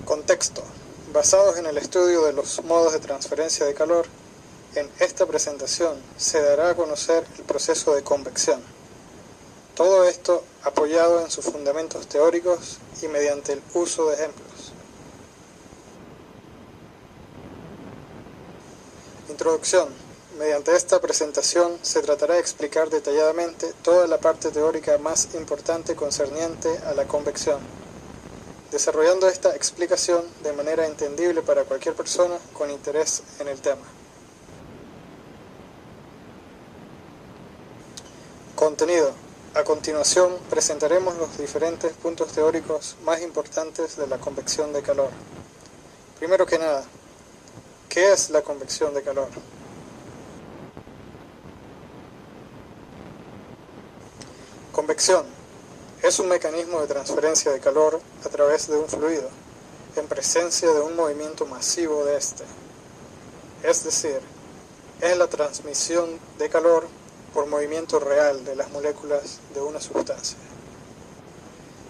Contexto. Basados en el estudio de los modos de transferencia de calor, en esta presentación se dará a conocer el proceso de convección. Todo esto apoyado en sus fundamentos teóricos y mediante el uso de ejemplos. Introducción. Mediante esta presentación se tratará de explicar detalladamente toda la parte teórica más importante concerniente a la convección, desarrollando esta explicación de manera entendible para cualquier persona con interés en el tema. Contenido. A continuación presentaremos los diferentes puntos teóricos más importantes de la convección de calor. Primero que nada, ¿qué es la convección de calor? Convección es un mecanismo de transferencia de calor a través de un fluido, en presencia de un movimiento masivo de éste. Es decir, es la transmisión de calor por movimiento real de las moléculas de una sustancia.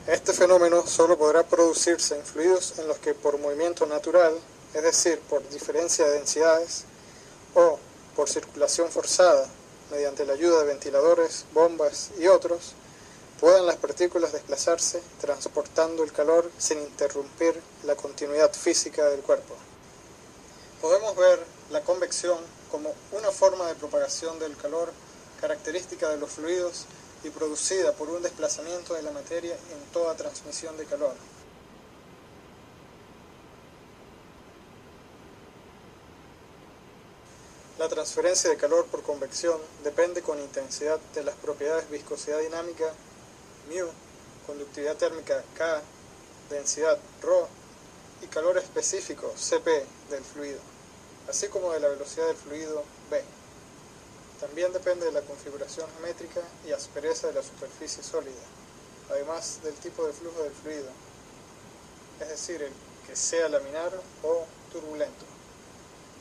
Este fenómeno solo podrá producirse en fluidos en los que por movimiento natural, es decir, por diferencia de densidades, o por circulación forzada, mediante la ayuda de ventiladores, bombas y otros, puedan las partículas desplazarse transportando el calor sin interrumpir la continuidad física del cuerpo. Podemos ver la convección como una forma de propagación del calor característica de los fluidos y producida por un desplazamiento de la materia en toda transmisión de calor. La transferencia de calor por convección depende con intensidad de las propiedades viscosidad dinámica, μ, conductividad térmica, K, densidad, ρ, y calor específico, Cp, del fluido, así como de la velocidad del fluido, v. También depende de la configuración geométrica y aspereza de la superficie sólida, además del tipo de flujo del fluido, es decir, el que sea laminar o turbulento.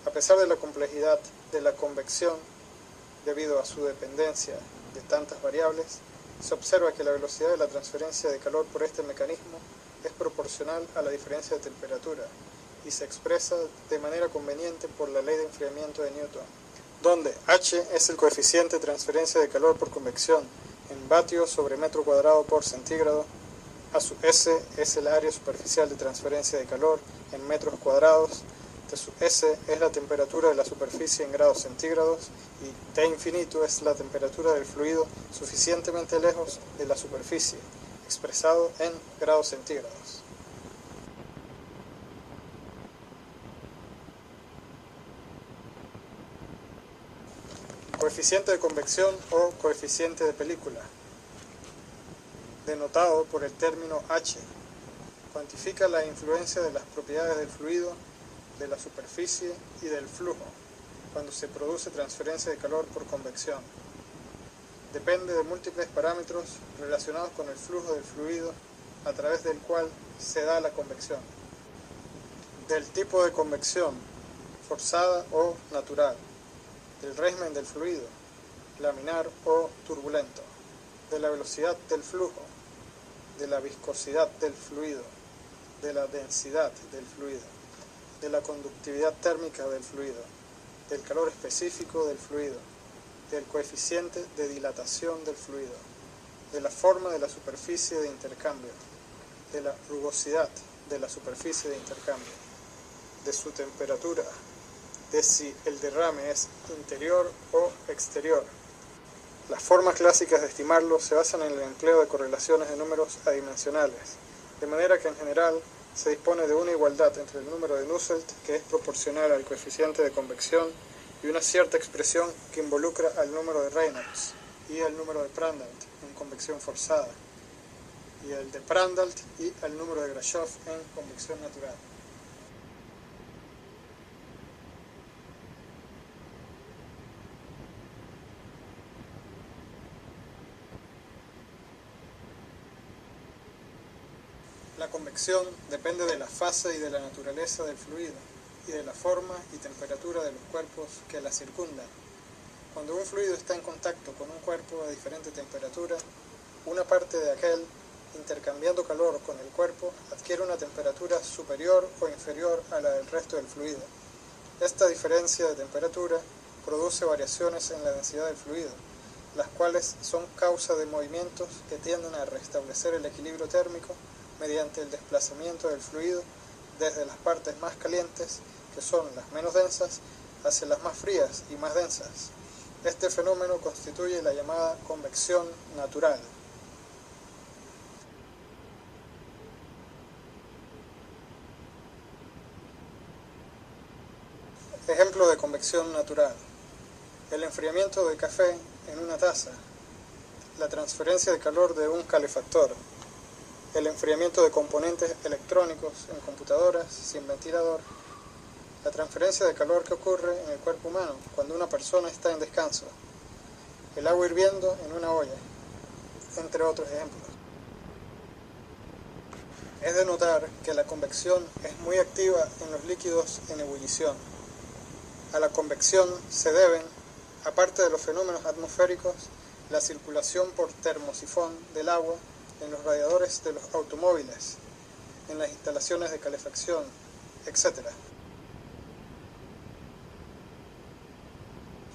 A pesar de la complejidad de la convección, debido a su dependencia de tantas variables, se observa que la velocidad de la transferencia de calor por este mecanismo es proporcional a la diferencia de temperatura y se expresa de manera conveniente por la ley de enfriamiento de Newton, donde H es el coeficiente de transferencia de calor por convección en vatios sobre metro cuadrado por centígrado, a su S es el área superficial de transferencia de calor en metros cuadrados, T sub S es la temperatura de la superficie en grados centígrados y T infinito es la temperatura del fluido suficientemente lejos de la superficie, expresado en grados centígrados. Coeficiente de convección o coeficiente de película, denotado por el término H, cuantifica la influencia de las propiedades del fluido, de la superficie y del flujo cuando se produce transferencia de calor por convección. Depende de múltiples parámetros relacionados con el flujo del fluido a través del cual se da la convección, del tipo de convección, forzada o natural, del régimen del fluido, laminar o turbulento, de la velocidad del flujo, de la viscosidad del fluido, de la densidad del fluido, de la conductividad térmica del fluido, del calor específico del fluido, del coeficiente de dilatación del fluido, de la forma de la superficie de intercambio, de la rugosidad de la superficie de intercambio, de su temperatura, de si el derrame es interior o exterior. Las formas clásicas de estimarlo se basan en el empleo de correlaciones de números adimensionales, de manera que en general se dispone de una igualdad entre el número de Nusselt, que es proporcional al coeficiente de convección, y una cierta expresión que involucra al número de Reynolds y al número de Prandtl en convección forzada, y el de Prandtl y al número de Grashof en convección natural. La convección depende de la fase y de la naturaleza del fluido, y de la forma y temperatura de los cuerpos que la circundan. Cuando un fluido está en contacto con un cuerpo a diferente temperatura, una parte de aquel intercambiando calor con el cuerpo, adquiere una temperatura superior o inferior a la del resto del fluido. Esta diferencia de temperatura produce variaciones en la densidad del fluido, las cuales son causa de movimientos que tienden a restablecer el equilibrio térmico mediante el desplazamiento del fluido desde las partes más calientes, que son las menos densas, hacia las más frías y más densas. Este fenómeno constituye la llamada convección natural. Ejemplo de convección natural: el enfriamiento de café en una taza, la transferencia de calor de un calefactor, el enfriamiento de componentes electrónicos en computadoras sin ventilador, la transferencia de calor que ocurre en el cuerpo humano cuando una persona está en descanso, el agua hirviendo en una olla, entre otros ejemplos. Es de notar que la convección es muy activa en los líquidos en ebullición. A la convección se deben, aparte de los fenómenos atmosféricos, la circulación por termosifón del agua en los radiadores de los automóviles, en las instalaciones de calefacción, etc.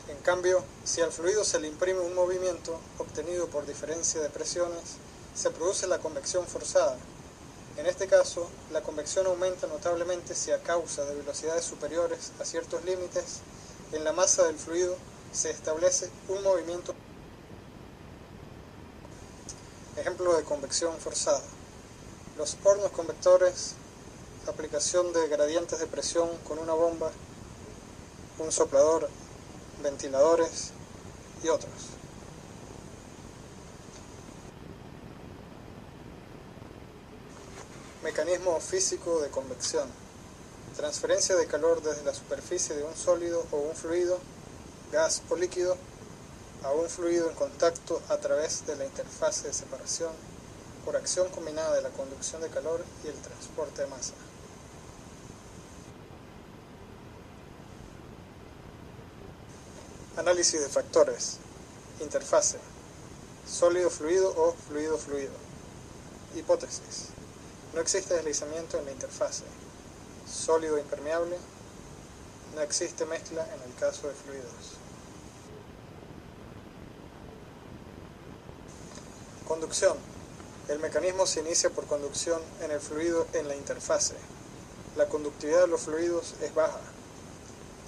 En cambio, si al fluido se le imprime un movimiento obtenido por diferencia de presiones, se produce la convección forzada. En este caso, la convección aumenta notablemente si a causa de velocidades superiores a ciertos límites, en la masa del fluido se establece un movimiento. Ejemplo de convección forzada: los hornos convectores, aplicación de gradientes de presión con una bomba, un soplador, ventiladores y otros. Mecanismo físico de convección: transferencia de calor desde la superficie de un sólido o un fluido, gas o líquido, a un fluido en contacto a través de la interfase de separación por acción combinada de la conducción de calor y el transporte de masa. Análisis de factores: interfase, sólido-fluido o fluido-fluido. Hipótesis: no existe deslizamiento en la interfase. Sólido impermeable. No existe mezcla en el caso de fluidos. Conducción: el mecanismo se inicia por conducción en el fluido en la interfase. La conductividad de los fluidos es baja.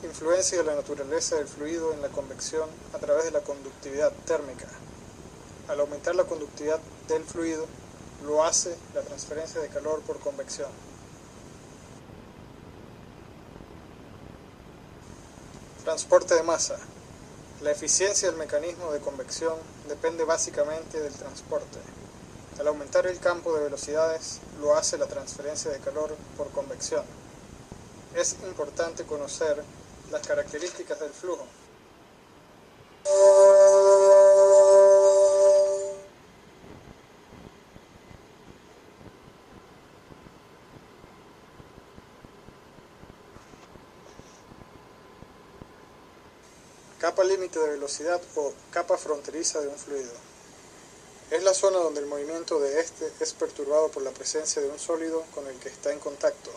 Influencia de la naturaleza del fluido en la convección a través de la conductividad térmica. Al aumentar la conductividad del fluido, lo hace la transferencia de calor por convección. Transporte de masa: la eficiencia del mecanismo de convección depende básicamente del transporte. Al aumentar el campo de velocidades, lo hace la transferencia de calor por convección. Es importante conocer las características del flujo. Capa límite de velocidad o capa fronteriza de un fluido. Es la zona donde el movimiento de éste es perturbado por la presencia de un sólido con el que está en contacto.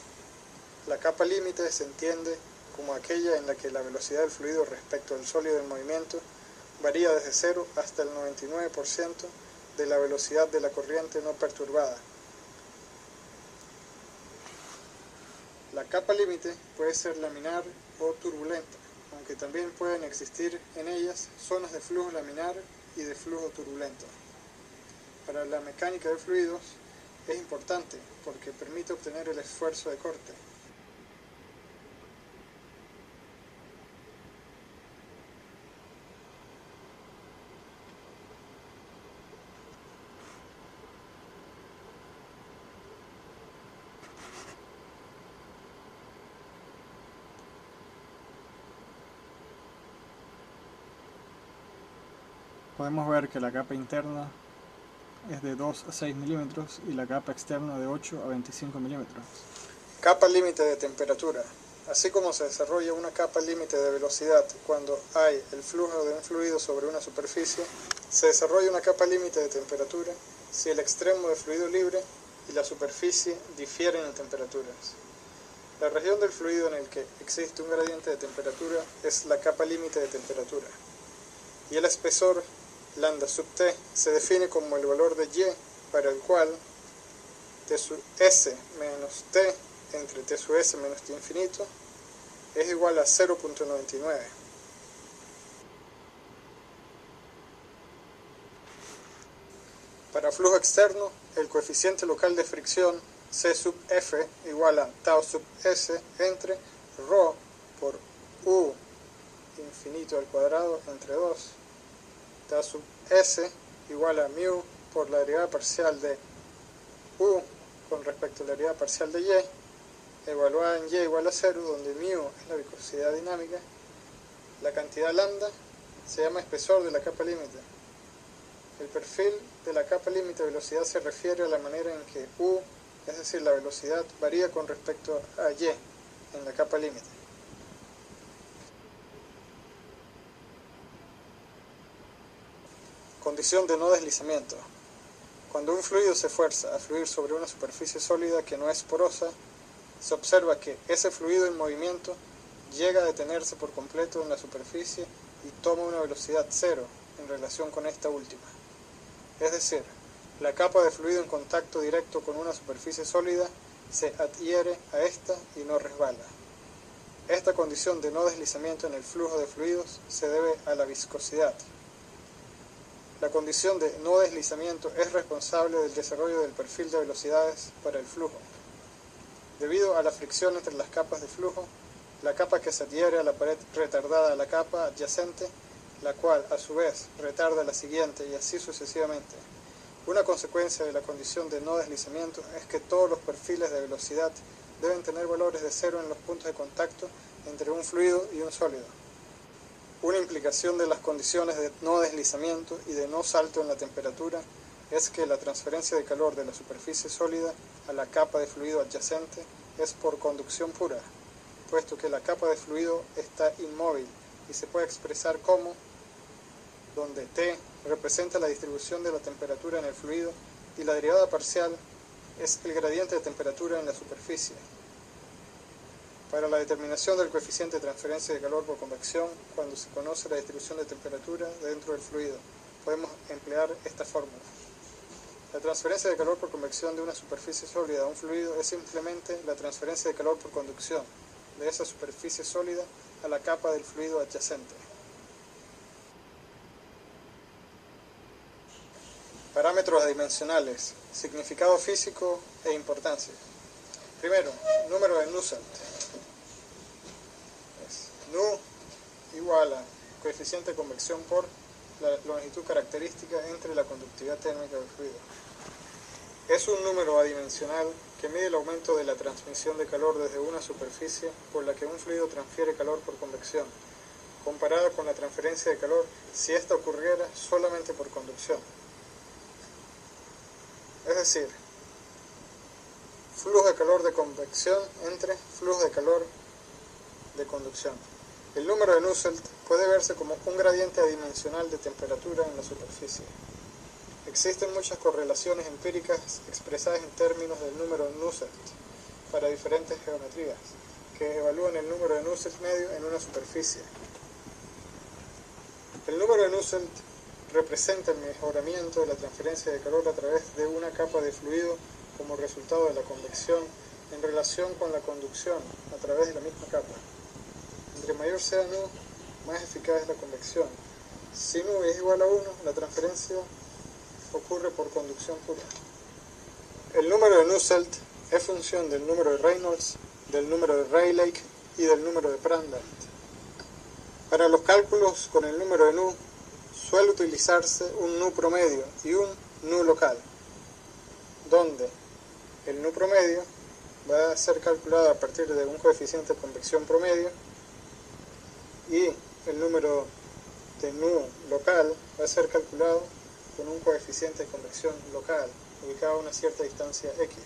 La capa límite se entiende como aquella en la que la velocidad del fluido respecto al sólido en movimiento varía desde 0 hasta el 99% de la velocidad de la corriente no perturbada. La capa límite puede ser laminar o turbulenta, aunque también pueden existir en ellas zonas de flujo laminar y de flujo turbulento. Para la mecánica de fluidos es importante porque permite obtener el esfuerzo de corte. Podemos ver que la capa interna es de 2 a 6 milímetros y la capa externa de 8 a 25 milímetros. Capa límite de temperatura: Así como se desarrolla una capa límite de velocidad cuando hay el flujo de un fluido sobre una superficie, se desarrolla una capa límite de temperatura si el extremo de fluido libre y la superficie difieren en temperaturas. La región del fluido en el que existe un gradiente de temperatura es la capa límite de temperatura, y el espesor lambda sub t se define como el valor de y para el cual t sub s menos t entre t sub s menos t infinito es igual a 0.99. Para flujo externo, el coeficiente local de fricción C sub F igual a tau sub S entre ρ por U infinito al cuadrado entre 2, tau sub S igual a mu por la derivada parcial de U con respecto a la derivada parcial de Y, evaluada en Y igual a 0, donde mu es la viscosidad dinámica. La cantidad lambda se llama espesor de la capa límite. El perfil de la capa límite de velocidad se refiere a la manera en que U, es decir, la velocidad, varía con respecto a Y en la capa límite. Condición de no deslizamiento. Cuando un fluido se fuerza a fluir sobre una superficie sólida que no es porosa, se observa que ese fluido en movimiento llega a detenerse por completo en la superficie y toma una velocidad cero en relación con esta última. Es decir, la capa de fluido en contacto directo con una superficie sólida se adhiere a esta y no resbala. Esta condición de no deslizamiento en el flujo de fluidos se debe a la viscosidad. La condición de no deslizamiento es responsable del desarrollo del perfil de velocidades para el flujo. Debido a la fricción entre las capas de flujo, la capa que se adhiere a la pared retardada a la capa adyacente, la cual a su vez retarda la siguiente y así sucesivamente. Una consecuencia de la condición de no deslizamiento es que todos los perfiles de velocidad deben tener valores de cero en los puntos de contacto entre un fluido y un sólido. Una implicación de las condiciones de no deslizamiento y de no salto en la temperatura es que la transferencia de calor de la superficie sólida a la capa de fluido adyacente es por conducción pura, puesto que la capa de fluido está inmóvil y se puede expresar como, donde T representa la distribución de la temperatura en el fluido y la derivada parcial es el gradiente de temperatura en la superficie. Para la determinación del coeficiente de transferencia de calor por convección, cuando se conoce la distribución de temperatura dentro del fluido, podemos emplear esta fórmula. La transferencia de calor por convección de una superficie sólida a un fluido es simplemente la transferencia de calor por conducción de esa superficie sólida a la capa del fluido adyacente. Parámetros adimensionales, significado físico e importancia. Primero, número de Nusselt. Nu igual a coeficiente de convección por la longitud característica entre la conductividad térmica del fluido. Es un número adimensional que mide el aumento de la transmisión de calor desde una superficie por la que un fluido transfiere calor por convección, comparada con la transferencia de calor si ésta ocurriera solamente por conducción. Es decir, flujo de calor de convección entre flujo de calor de conducción. El número de Nusselt puede verse como un gradiente adimensional de temperatura en la superficie. Existen muchas correlaciones empíricas expresadas en términos del número Nusselt para diferentes geometrías, que evalúan el número de Nusselt medio en una superficie. El número de Nusselt representa el mejoramiento de la transferencia de calor a través de una capa de fluido como resultado de la convección en relación con la conducción a través de la misma capa. Entre mayor sea nu, más eficaz es la convección. Si nu es igual a 1, la transferencia ocurre por conducción pura. El número de Nusselt es función del número de Reynolds, del número de Rayleigh y del número de Prandtl. Para los cálculos con el número de nu, suele utilizarse un nu promedio y un nu local, donde el nu promedio va a ser calculado a partir de un coeficiente de convección promedio y el número de nu local va a ser calculado con un coeficiente de convección local ubicado a una cierta distancia x.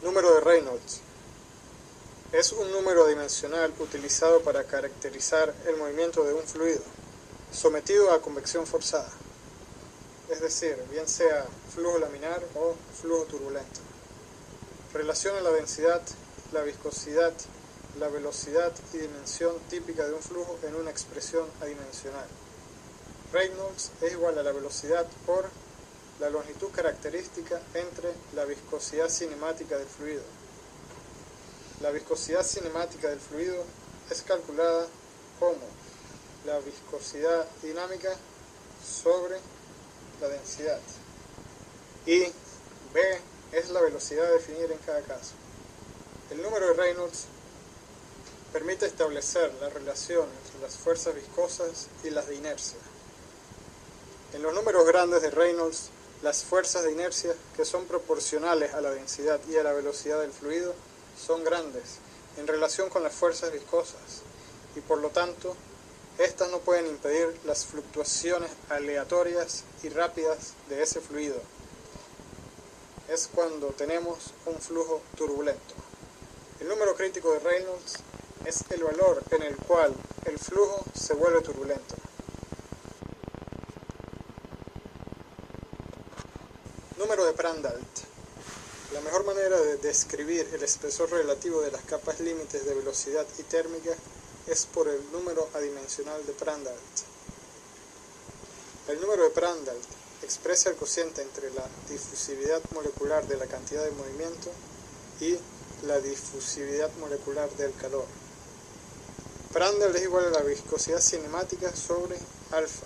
Número de Reynolds. Es un número dimensional utilizado para caracterizar el movimiento de un fluido sometido a convección forzada, es decir, bien sea flujo laminar o flujo turbulento. Relaciona la densidad, la viscosidad, la velocidad y dimensión típica de un flujo en una expresión adimensional. Reynolds es igual a la velocidad por la longitud característica entre la viscosidad cinemática del fluido. La viscosidad cinemática del fluido es calculada como la viscosidad dinámica sobre la densidad. Y B es la velocidad a definir en cada caso. El número de Reynolds permite establecer la relación entre las fuerzas viscosas y las de inercia. En los números grandes de Reynolds, las fuerzas de inercia, que son proporcionales a la densidad y a la velocidad del fluido, son grandes en relación con las fuerzas viscosas y por lo tanto, estas no pueden impedir las fluctuaciones aleatorias y rápidas de ese fluido. Es cuando tenemos un flujo turbulento. El número crítico de Reynolds es el valor en el cual el flujo se vuelve turbulento. Número de Prandtl. La mejor manera de describir el espesor relativo de las capas límites de velocidad y térmica es por el número adimensional de Prandtl. El número de Prandtl expresa el cociente entre la difusividad molecular de la cantidad de movimiento y la difusividad molecular del calor. Prandtl es igual a la viscosidad cinemática sobre alfa.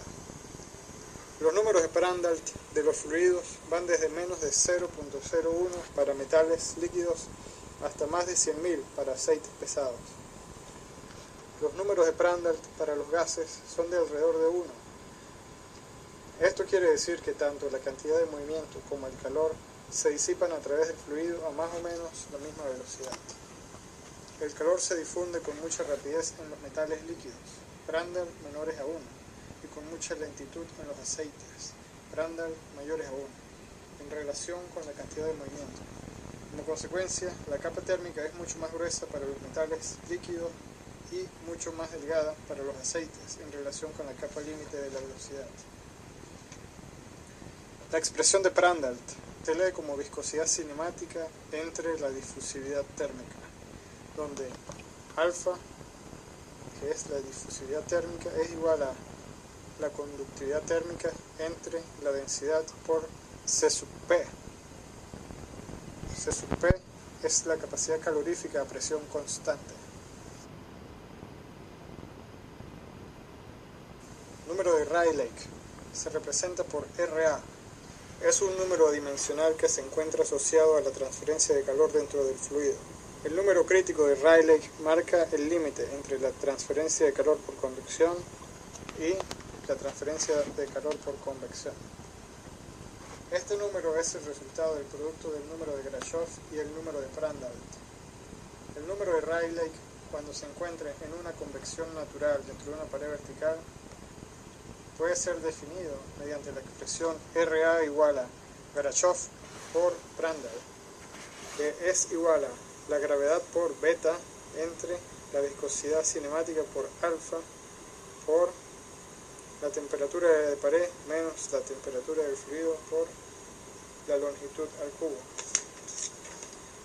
Los números de Prandtl de los fluidos van desde menos de 0.01 para metales líquidos hasta más de 100.000 para aceites pesados. Los números de Prandtl para los gases son de alrededor de 1. Esto quiere decir que tanto la cantidad de movimiento como el calor se disipan a través del fluido a más o menos la misma velocidad. El calor se difunde con mucha rapidez en los metales líquidos, Prandtl menores a 1, y con mucha lentitud en los aceites, Prandtl mayores a 1, en relación con la cantidad de movimiento. Como consecuencia, la capa térmica es mucho más gruesa para los metales líquidos y mucho más delgada para los aceites en relación con la capa límite de la velocidad. La expresión de Prandtl se lee como viscosidad cinemática entre la difusividad térmica, donde alfa, que es la difusividad térmica, es igual a la conductividad térmica entre la densidad por C sub P. C sub P es la capacidad calorífica a presión constante. Número de Rayleigh se representa por RA. Es un número adimensional que se encuentra asociado a la transferencia de calor dentro del fluido. El número crítico de Rayleigh marca el límite entre la transferencia de calor por conducción y la transferencia de calor por convección. Este número es el resultado del producto del número de Grashof y el número de Prandtl. El número de Rayleigh, cuando se encuentre en una convección natural dentro de una pared vertical, puede ser definido mediante la expresión RA igual a Grashof por Prandtl, que es igual a la gravedad por beta entre la viscosidad cinemática por alfa por la temperatura de pared menos la temperatura del fluido por la longitud al cubo,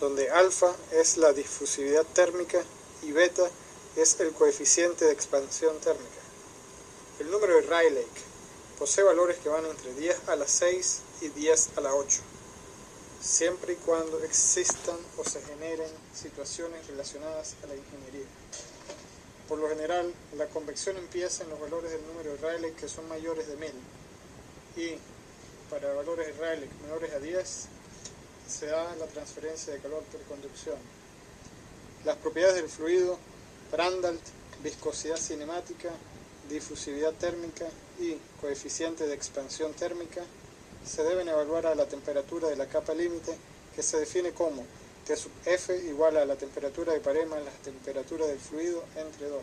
donde alfa es la difusividad térmica y beta es el coeficiente de expansión térmica. El número de Rayleigh posee valores que van entre 10 a la 6 y 10 a la 8, siempre y cuando existan o se generen situaciones relacionadas a la ingeniería. Por lo general, la convección empieza en los valores del número de Rayleigh que son mayores de 1000 y para valores de Rayleigh menores a 10 se da la transferencia de calor por conducción. Las propiedades del fluido, Prandtl, viscosidad cinemática, difusividad térmica y coeficiente de expansión térmica se deben evaluar a la temperatura de la capa límite, que se define como T sub F igual a la temperatura de pared más la temperatura del fluido entre 2.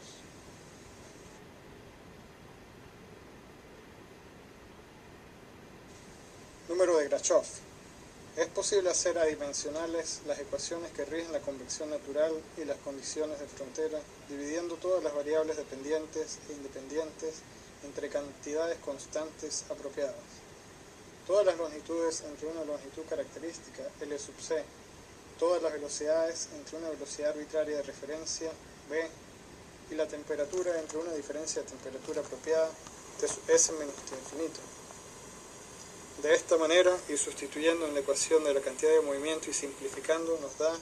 Número de Grashof. Es posible hacer adimensionales las ecuaciones que rigen la convección natural y las condiciones de frontera, dividiendo todas las variables dependientes e independientes entre cantidades constantes apropiadas. Todas las longitudes entre una longitud característica, L sub c, todas las velocidades entre una velocidad arbitraria de referencia, v, y la temperatura entre una diferencia de temperatura apropiada, T sub s menos T infinito. De esta manera, y sustituyendo en la ecuación de la cantidad de movimiento y simplificando, nos da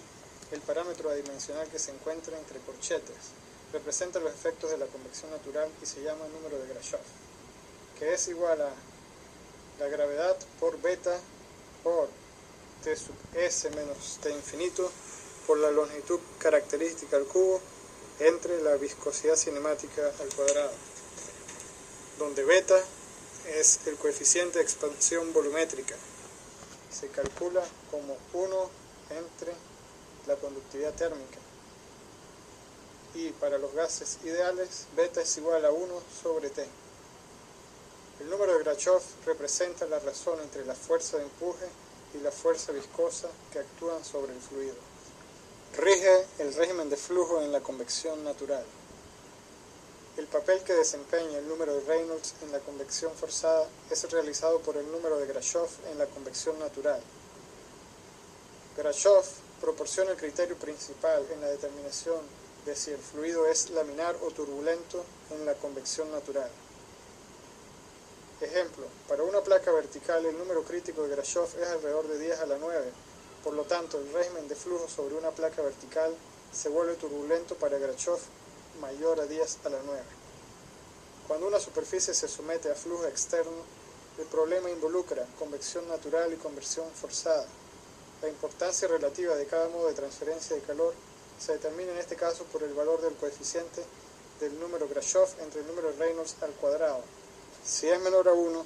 el parámetro adimensional que se encuentra entre corchetes. Representa los efectos de la convección natural y se llama número de Grashof, que es igual a la gravedad por beta por T sub s menos T infinito por la longitud característica al cubo entre la viscosidad cinemática al cuadrado, donde beta es el coeficiente de expansión volumétrica. Se calcula como 1 entre la conductividad térmica. Y para los gases ideales, beta es igual a 1 sobre T. El número de Grashof representa la razón entre la fuerza de empuje y la fuerza viscosa que actúan sobre el fluido. Rige el régimen de flujo en la convección natural. El papel que desempeña el número de Reynolds en la convección forzada es realizado por el número de Grashof en la convección natural. Grashof proporciona el criterio principal en la determinación de si el fluido es laminar o turbulento en la convección natural. Ejemplo, para una placa vertical el número crítico de Grashof es alrededor de 10 a la 9, por lo tanto el régimen de flujo sobre una placa vertical se vuelve turbulento para Grashof mayor a 10 a la 9. Cuando una superficie se somete a flujo externo, el problema involucra convección natural y conversión forzada. La importancia relativa de cada modo de transferencia de calor se determina en este caso por el valor del coeficiente del número Grashof entre el número de Reynolds al cuadrado. Si es menor a 1,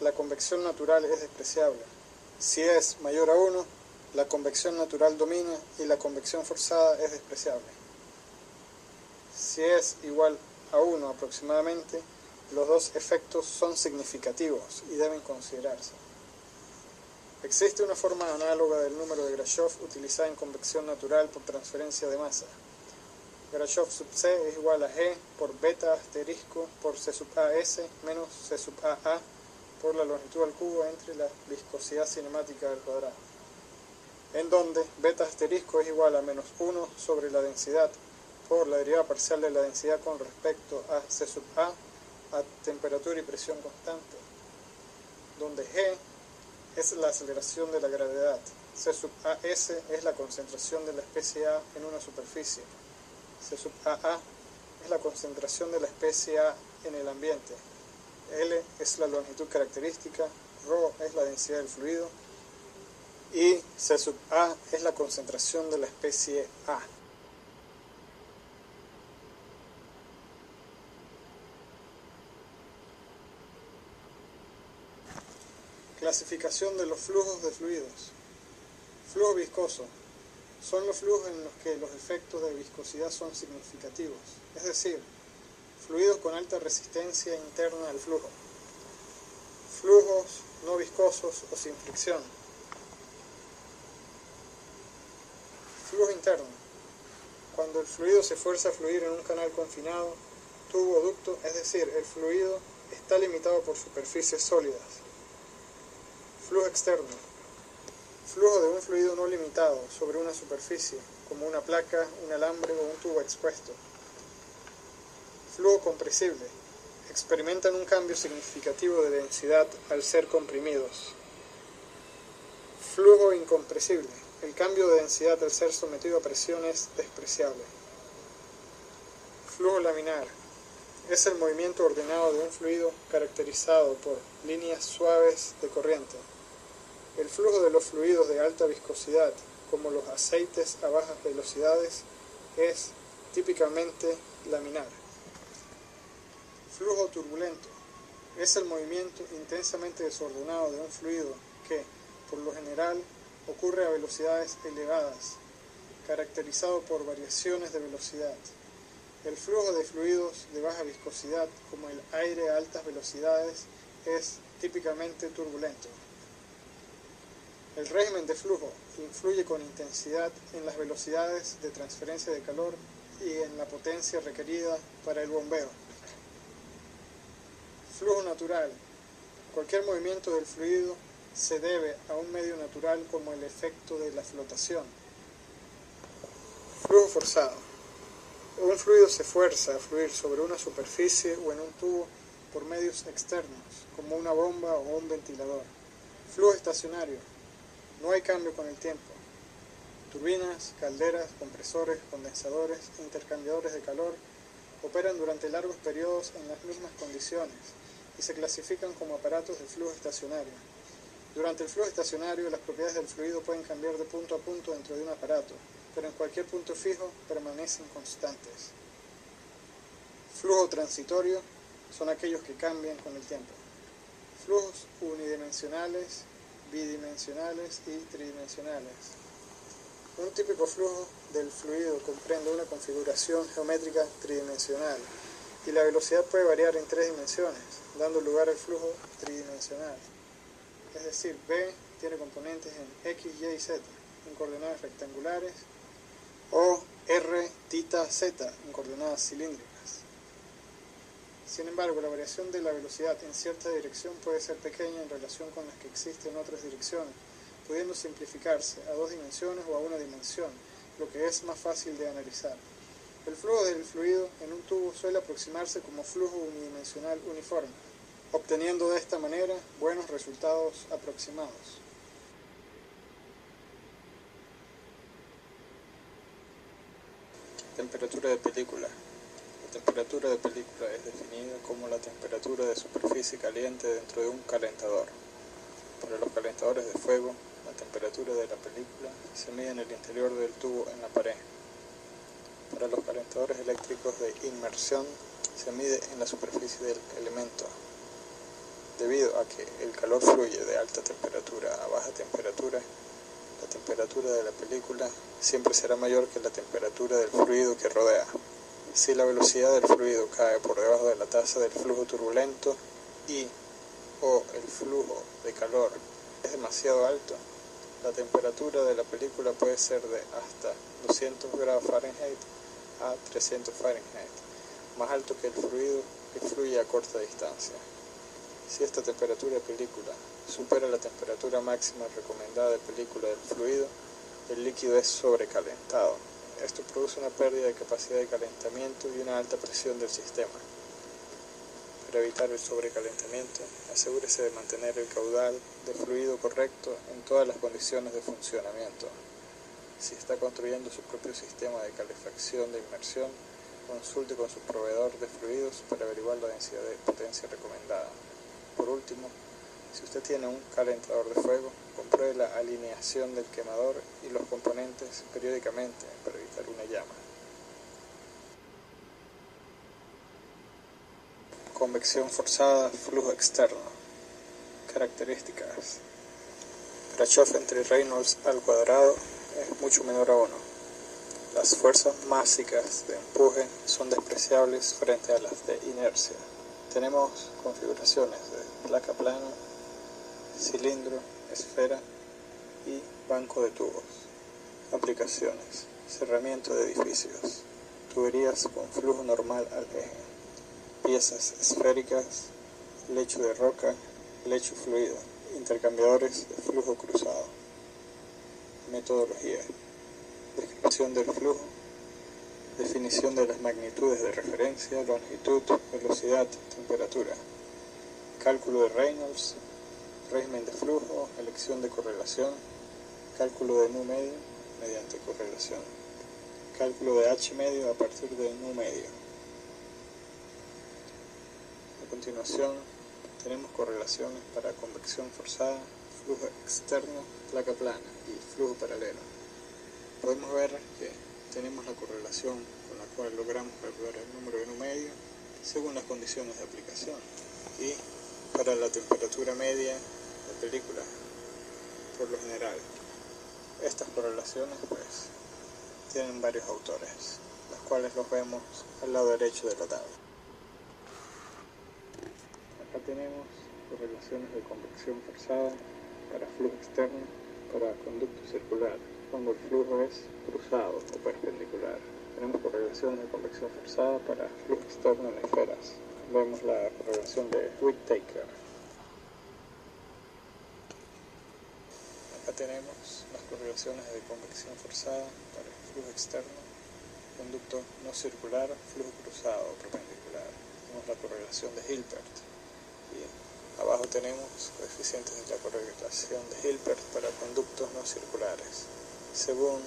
la convección natural es despreciable. Si es mayor a 1, la convección natural domina y la convección forzada es despreciable. Si es igual a 1 aproximadamente, los dos efectos son significativos y deben considerarse. Existe una forma análoga del número de Grashof utilizada en convección natural por transferencia de masa. Grashof sub c es igual a G por beta asterisco por C sub AS menos C sub AA por la longitud al cubo entre la viscosidad cinemática al cuadrado, en donde beta asterisco es igual a menos 1 sobre la densidad por la derivada parcial de la densidad con respecto a C sub A temperatura y presión constante, donde G es la aceleración de la gravedad, C sub AS es la concentración de la especie A en una superficie, C sub AA es la concentración de la especie A en el ambiente, L es la longitud característica, ρ es la densidad del fluido y C sub A es la concentración de la especie A. Clasificación de los flujos de fluidos. Flujo viscoso. Son los flujos en los que los efectos de viscosidad son significativos, es decir, fluidos con alta resistencia interna al flujo. Flujos no viscosos o sin fricción. Flujo interno. Cuando el fluido se fuerza a fluir en un canal confinado, tubo o ducto, es decir, el fluido está limitado por superficies sólidas. Flujo externo. Flujo de un fluido no limitado sobre una superficie, como una placa, un alambre o un tubo expuesto. Flujo compresible. Experimentan un cambio significativo de densidad al ser comprimidos. Flujo incompresible. El cambio de densidad al ser sometido a presión es despreciable. Flujo laminar. Es el movimiento ordenado de un fluido caracterizado por líneas suaves de corriente. El flujo de los fluidos de alta viscosidad, como los aceites a bajas velocidades, es típicamente laminar. Flujo turbulento. Es el movimiento intensamente desordenado de un fluido que, por lo general, ocurre a velocidades elevadas, caracterizado por variaciones de velocidad. El flujo de fluidos de baja viscosidad, como el aire a altas velocidades, es típicamente turbulento. El régimen de flujo influye con intensidad en las velocidades de transferencia de calor y en la potencia requerida para el bombeo. Flujo natural. Cualquier movimiento del fluido se debe a un medio natural como el efecto de la flotación. Flujo forzado. Un fluido se fuerza a fluir sobre una superficie o en un tubo por medios externos, como una bomba o un ventilador. Flujo estacionario. No hay cambio con el tiempo. Turbinas, calderas, compresores, condensadores e intercambiadores de calor operan durante largos periodos en las mismas condiciones y se clasifican como aparatos de flujo estacionario. Durante el flujo estacionario, las propiedades del fluido pueden cambiar de punto a punto dentro de un aparato, pero en cualquier punto fijo permanecen constantes. Flujo transitorio son aquellos que cambian con el tiempo. Flujos unidimensionales, bidimensionales y tridimensionales. Un típico flujo del fluido comprende una configuración geométrica tridimensional y la velocidad puede variar en 3 dimensiones, dando lugar al flujo tridimensional. Es decir, B tiene componentes en X, Y y Z en coordenadas rectangulares o R, θ, Z en coordenadas cilíndricas. Sin embargo, la variación de la velocidad en cierta dirección puede ser pequeña en relación con las que existen en otras direcciones, pudiendo simplificarse a 2 dimensiones o a 1 dimensión, lo que es más fácil de analizar. El flujo del fluido en un tubo suele aproximarse como flujo unidimensional uniforme, obteniendo de esta manera buenos resultados aproximados. Temperatura de película. La temperatura de película es definida como la temperatura de superficie caliente dentro de un calentador. Para los calentadores de fuego, la temperatura de la película se mide en el interior del tubo en la pared. Para los calentadores eléctricos de inmersión, se mide en la superficie del elemento. Debido a que el calor fluye de alta temperatura a baja temperatura, la temperatura de la película siempre será mayor que la temperatura del fluido que rodea. Si la velocidad del fluido cae por debajo de la tasa del flujo turbulento y o el flujo de calor es demasiado alto, la temperatura de la película puede ser de hasta 200 grados Fahrenheit a 300 Fahrenheit, más alto que el fluido que fluye a corta distancia. Si esta temperatura de película supera la temperatura máxima recomendada de película del fluido, el líquido es sobrecalentado. Esto produce una pérdida de capacidad de calentamiento y una alta presión del sistema. Para evitar el sobrecalentamiento, asegúrese de mantener el caudal de fluido correcto en todas las condiciones de funcionamiento. Si está construyendo su propio sistema de calefacción de inmersión, consulte con su proveedor de fluidos para averiguar la densidad de potencia recomendada. Por último, si usted tiene un calentador de fuego, compruebe la alineación del quemador y los componentes periódicamente para evitar una llama. Convección forzada, flujo externo. Características. Kirchhoff entre Reynolds al cuadrado es mucho menor a 1. Las fuerzas másicas de empuje son despreciables frente a las de inercia. Tenemos configuraciones de placa plana, cilindro, esfera y banco de tubos. Aplicaciones: cerramiento de edificios, tuberías con flujo normal al eje, piezas esféricas, lecho de roca, lecho fluido, intercambiadores de flujo cruzado. Metodología: descripción del flujo, definición de las magnitudes de referencia, longitud, velocidad, temperatura, cálculo de Reynolds, régimen de flujo, elección de correlación, cálculo de nu medio mediante correlación, cálculo de H medio a partir de nu medio. A continuación, tenemos correlaciones para convección forzada, flujo externo, placa plana y flujo paralelo. Podemos ver que tenemos la correlación con la cual logramos calcular el número de nu medio según las condiciones de aplicación y para la temperatura media de película por lo general. Estas correlaciones tienen varios autores, los cuales los vemos al lado derecho de la tabla. Acá tenemos correlaciones de convección forzada para flujo externo, para conducto circular, cuando el flujo es cruzado o perpendicular. Tenemos correlaciones de convección forzada para flujo externo en esferas. Vemos la correlación de Whittaker. Acá tenemos las correlaciones de convección forzada para flujo externo, conducto no circular, flujo cruzado o perpendicular. Tenemos la correlación de Hilbert. Y abajo tenemos coeficientes de la correlación de Hilbert para conductos no circulares. Según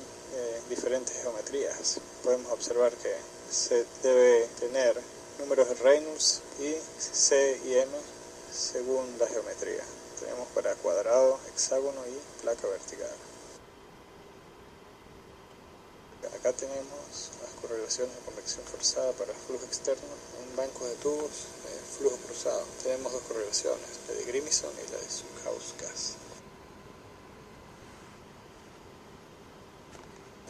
diferentes geometrías, podemos observar que se debe tener números de Reynolds y C y M según la geometría. Tenemos para cuadrado, hexágono y placa vertical. Acá tenemos las correlaciones de convección forzada para flujo externo en bancos de tubos de flujo cruzado. Tenemos dos correlaciones, la de Grimison y la de Sukauskas.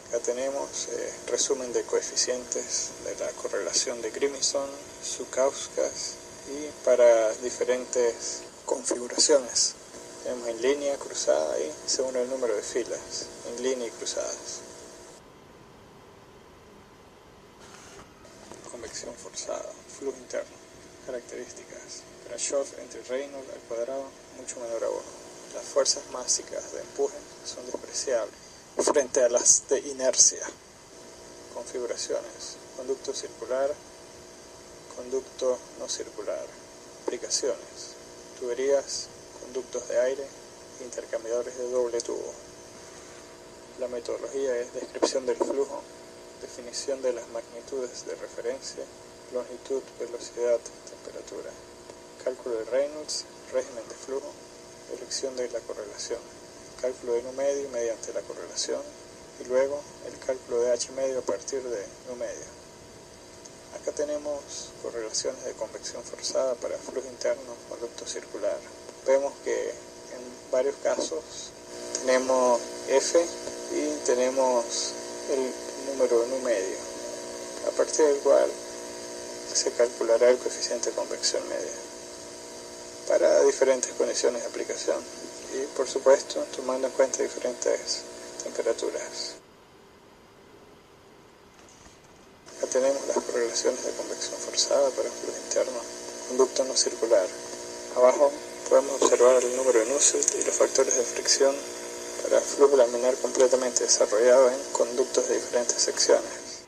Acá tenemos resumen de coeficientes de la correlación de Grimison, Sukauskas y para diferentes configuraciones. Tenemos en línea, cruzada y según el número de filas, en línea y cruzadas. Convección forzada, flujo interno, características. Grashof entre Reynolds al cuadrado mucho menor a 1. Las fuerzas básicas de empuje son despreciables frente a las de inercia. Configuraciones, conducto circular, conducto no circular. Aplicaciones, tuberías, conductos de aire, intercambiadores de doble tubo. La metodología es descripción del flujo, definición de las magnitudes de referencia, longitud, velocidad, temperatura, cálculo de Reynolds, régimen de flujo, elección de la correlación, cálculo de nu medio mediante la correlación y luego el cálculo de H medio a partir de nu medio. Acá tenemos correlaciones de convección forzada para flujo interno, conducto circular. Vemos que en varios casos tenemos F y tenemos el número nu medio, a partir del cual se calculará el coeficiente de convección media para diferentes condiciones de aplicación y por supuesto tomando en cuenta diferentes temperaturas. Acá tenemos las correlaciones de convección forzada para flujo interno, conducto no circular. Abajo podemos observar el número de Nusselt y los factores de fricción para flujo laminar completamente desarrollado en conductos de diferentes secciones.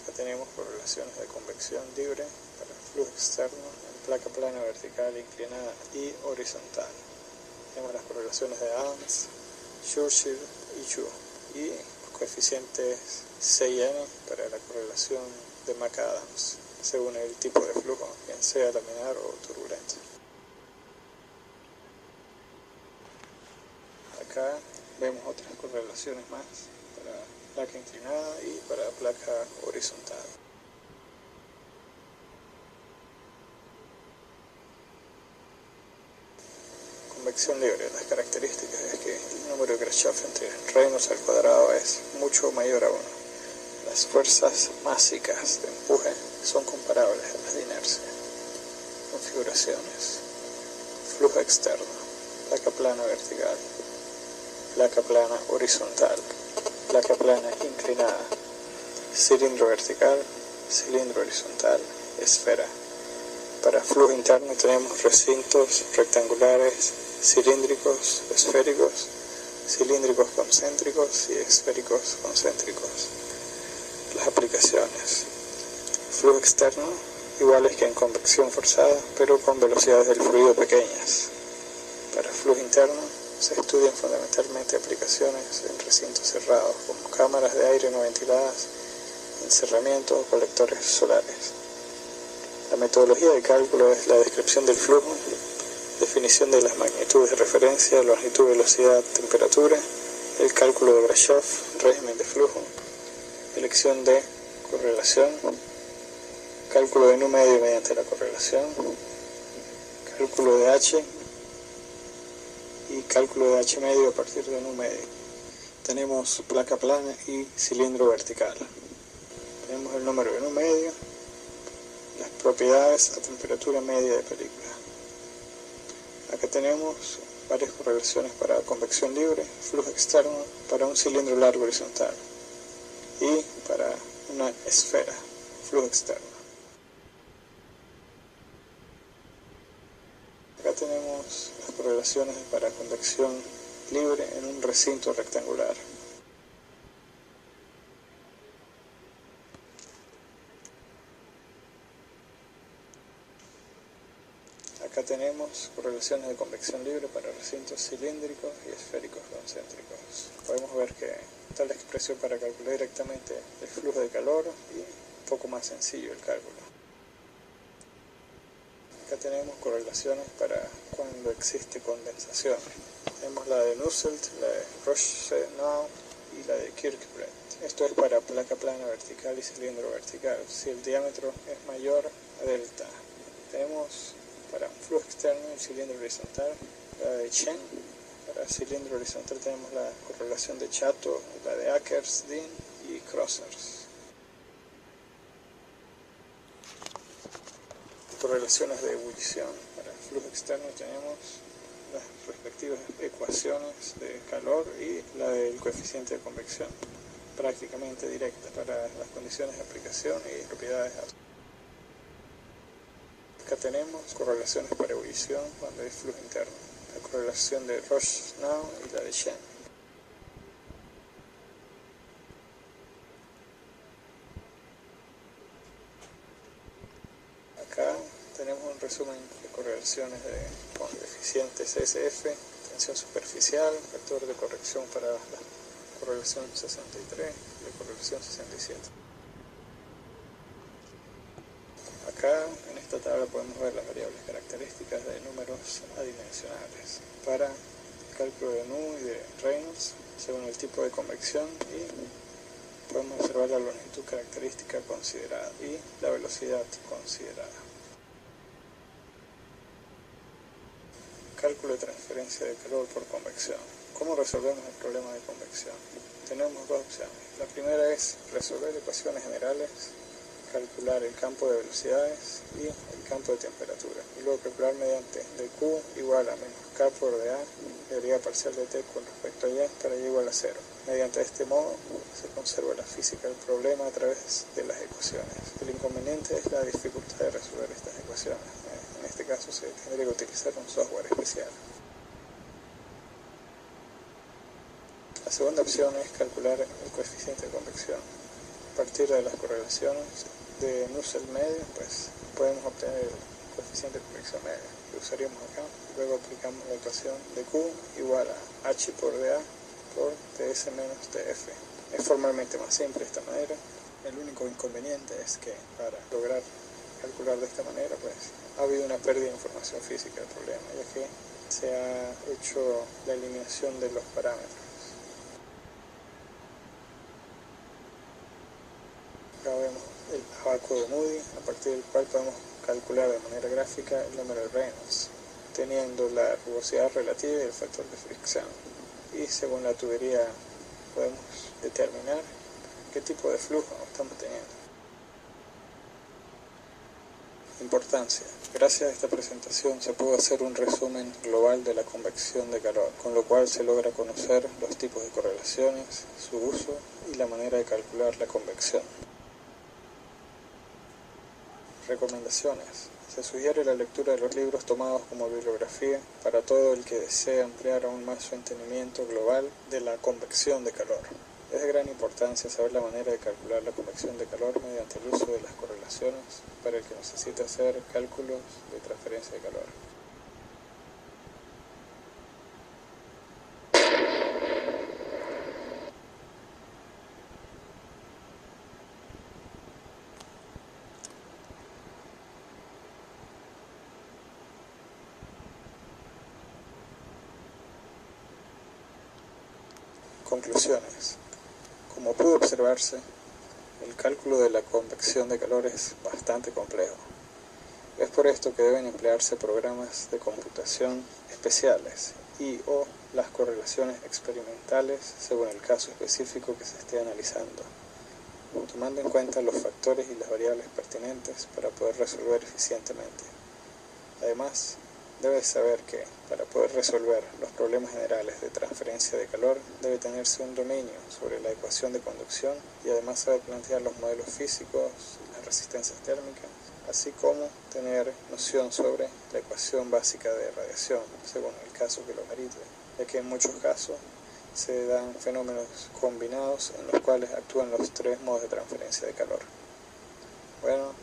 Acá tenemos correlaciones de convección libre para flujo externo en placa plana vertical, inclinada y horizontal. Tenemos las correlaciones de Adams, Churchill y Chu y coeficientes C y N para la correlación de McAdams según el tipo de flujo, bien sea laminar o turbulento. Acá vemos otras correlaciones más para placa inclinada y para placa horizontal. Convección libre. Las características es que el número de Grashof entre Reynolds al cuadrado es mucho mayor a 1. Las fuerzas básicas de empuje son comparables a las de inercia. Configuraciones. Flujo externo. Placa plana vertical. Placa plana horizontal, placa plana inclinada, cilindro vertical, cilindro horizontal, esfera. Para flujo interno tenemos recintos rectangulares, cilíndricos, esféricos, cilíndricos concéntricos y esféricos concéntricos. Las aplicaciones. Flujo externo, iguales que en convección forzada, pero con velocidades del fluido pequeñas. Para flujo interno, se estudian fundamentalmente aplicaciones en recintos cerrados, como cámaras de aire no ventiladas, encerramiento o colectores solares. La metodología de cálculo es la descripción del flujo, definición de las magnitudes de referencia, longitud, velocidad, temperatura, el cálculo de Grashof, régimen de flujo, elección de correlación, cálculo de nu medio mediante la correlación, cálculo de H y cálculo de H medio a partir de nu medio. Tenemos placa plana y cilindro vertical. Tenemos el número de nu medio, las propiedades a temperatura media de película. Acá tenemos varias correlaciones para convección libre, flujo externo, para un cilindro largo horizontal y para una esfera, flujo externo. Acá tenemos las correlaciones para convección libre en un recinto rectangular. Acá tenemos correlaciones de convección libre para recintos cilíndricos y esféricos concéntricos. Podemos ver que está la expresión para calcular directamente el flujo de calor y un poco más sencillo el cálculo. Acá tenemos correlaciones para cuando existe condensación. Tenemos la de Nusselt, la de Roche-Nau y la de Kirkbrand. Esto es para placa plana vertical y cilindro vertical, si el diámetro es mayor a delta. Tenemos para un flujo externo el cilindro horizontal, la de Chen. Para cilindro horizontal tenemos la correlación de Chato, la de Akers, Dean y Crossers. Correlaciones de ebullición. Para el flujo externo tenemos las respectivas ecuaciones de calor y la del coeficiente de convección, prácticamente directa para las condiciones de aplicación y propiedades. Acá tenemos correlaciones para ebullición cuando hay flujo interno, la correlación de Roche-Nau y la de Chen. Acá tenemos un resumen de correlaciones con coeficientes SF, tensión superficial, factor de corrección para la correlación 63 y la correlación 67. Acá en esta tabla podemos ver las variables características de números adimensionales para el cálculo de Nu y de Reynolds según el tipo de convección, y podemos observar la longitud característica considerada y la velocidad considerada. Cálculo de transferencia de calor por convección. ¿Cómo resolvemos el problema de convección? Tenemos dos opciones. La primera es resolver ecuaciones generales, calcular el campo de velocidades y el campo de temperatura, y luego calcular mediante dQ igual a menos K por dA, deriva parcial de T con respecto a Y para Y igual a 0. Mediante este modo se conserva la física del problema a través de las ecuaciones. El inconveniente es la dificultad de resolver estas ecuaciones. En este caso se tendría que utilizar un software especial. La segunda opción es calcular el coeficiente de convección. A partir de las correlaciones de Nusselt medio, pues podemos obtener el coeficiente de convección medio que usaríamos acá. Luego aplicamos la ecuación de Q igual a H por dA por TS menos TF. Es formalmente más simple de esta manera. El único inconveniente es que para lograr calcular de esta manera, pues ha habido una pérdida de información física del problema, ya que se ha hecho la eliminación de los parámetros. Acá vemos el abaco de Moody, a partir del cual podemos calcular de manera gráfica el número de Reynolds, teniendo la rugosidad relativa y el factor de fricción. Y según la tubería podemos determinar qué tipo de flujo estamos teniendo. Importancia. Gracias a esta presentación se pudo hacer un resumen global de la convección de calor, con lo cual se logra conocer los tipos de correlaciones, su uso y la manera de calcular la convección. Recomendaciones. Se sugiere la lectura de los libros tomados como bibliografía para todo el que desee ampliar aún más su entendimiento global de la convección de calor. Es de gran importancia saber la manera de calcular la convección de calor mediante el uso de las correlaciones para el que necesita hacer cálculos de transferencia de calor. Conclusiones. Como pudo observarse, el cálculo de la convección de calor es bastante complejo. Es por esto que deben emplearse programas de computación especiales y o las correlaciones experimentales según el caso específico que se esté analizando, tomando en cuenta los factores y las variables pertinentes para poder resolver eficientemente. Además, Debes saber que, para poder resolver los problemas generales de transferencia de calor, debe tenerse un dominio sobre la ecuación de conducción y además saber plantear los modelos físicos y las resistencias térmicas, así como tener noción sobre la ecuación básica de radiación, según el caso que lo merite, ya que en muchos casos se dan fenómenos combinados en los cuales actúan los tres modos de transferencia de calor. Bueno,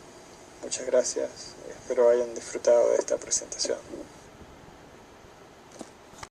muchas gracias, espero hayan disfrutado de esta presentación.